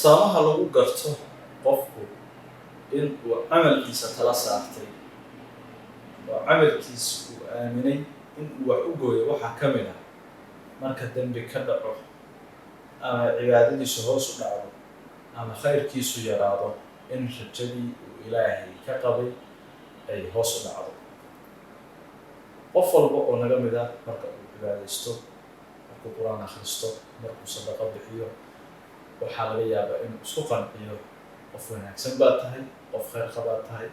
astaamaha lagu garto qofku in uu camalkiisa tala saartay oo camalkiisa uu aaminay in uu wax u gooyo waxaa ka mid ah marka dembi ka dhaco ama cibaadadiisu hoos u dhacdo ama khayrkiisu yaraado in rajadii uu ilaahay ka qabay ay hoos u dhacdo. qof walba oo naga mid ah marka uu cibaadaysto, markuu quraan akhristo, markuu sadaqo bixiyo, waxaa laga yaabaa inuu isku qanciyo qof wanaagsan baad tahay, qof khayr qabaad tahay,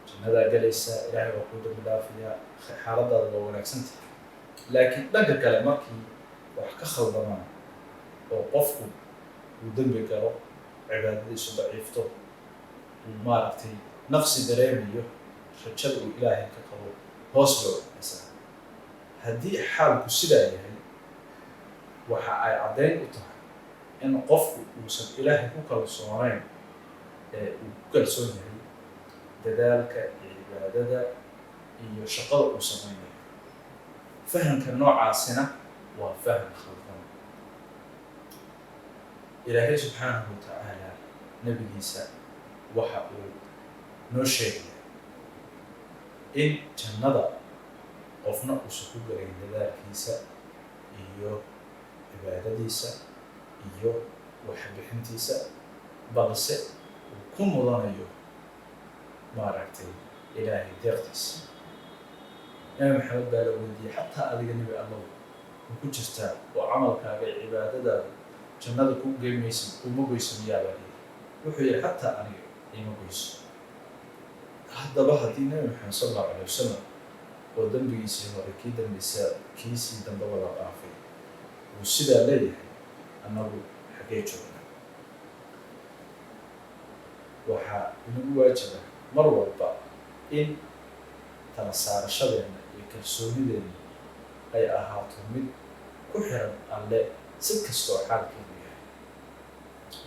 jannadaa galaysaa, ilaahay waa kuu dambi dhaafayaa, xaaladaada waa wanaagsan tahay. laakiin dhanka kale markii wax ka khaldamaan oo qofku uu dembi galo, cibaadadiisu daciifto, uu maaragtay naqsi dareemayo, rajada uu ilaahay ka qabo hoos bay u dhacaysaa. haddii xaalku sidaa yahay, waxa ay caddayn u tahay in qofku uusan ilaahay ku kalsoonayn ee uu ku kalsoon yahay dadaalka iyo cibaadada iyo shaqada uu samaynayo. fahamka noocaasina waa faham khaldan. ilaahay subxaanahu wa tacaala nebigiisa waxa uu noo sheegaya in jannada qofna uusan ku galayn dadaalkiisa iyo cibaadadiisa iyo waxbixintiisa, balse uu ku mudanayo maaragtay ilaahay deeqtiisa. nabi maxamed baa la weydiiyey, xataa adiga nebi allow ma ku jirtaa oo camalkaaga iyo cibaadadaada jannada ku geymaysa kuma goyso miyaa baa yidhi. wuxuu yidhi xataa aniga ima goyso. haddaba haddii nabi maxamed sal allahu alay wasalam oo dembigiisii hore kii dambaysa kiisii dambe wada dhaafay uu sidaa leeyahay, annagu xaggee joognaa? waxaa inagu waajiba mar walba in tala saarashadeenna iyo kalsoonideenna ay ahaato mid ku xiran alle si kastoo xaalkeedu yahay.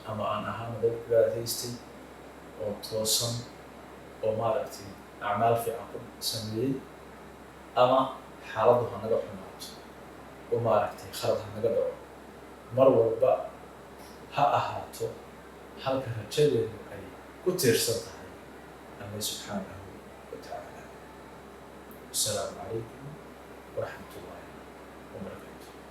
ama aan ahaano dad cibaadaystay oo toosan oo maaragtay acmaal fiican ku sameeyey, ama xaaladdu ha naga xumaato oo maaragtay khalad ha naga dhaco. mar walba ha ahaato halka rajadeedu ay ku tiirsan tahay alle subxaanahu wa tacaala. assalaamu calaykum waraxmat ullaahi wabarakaatu.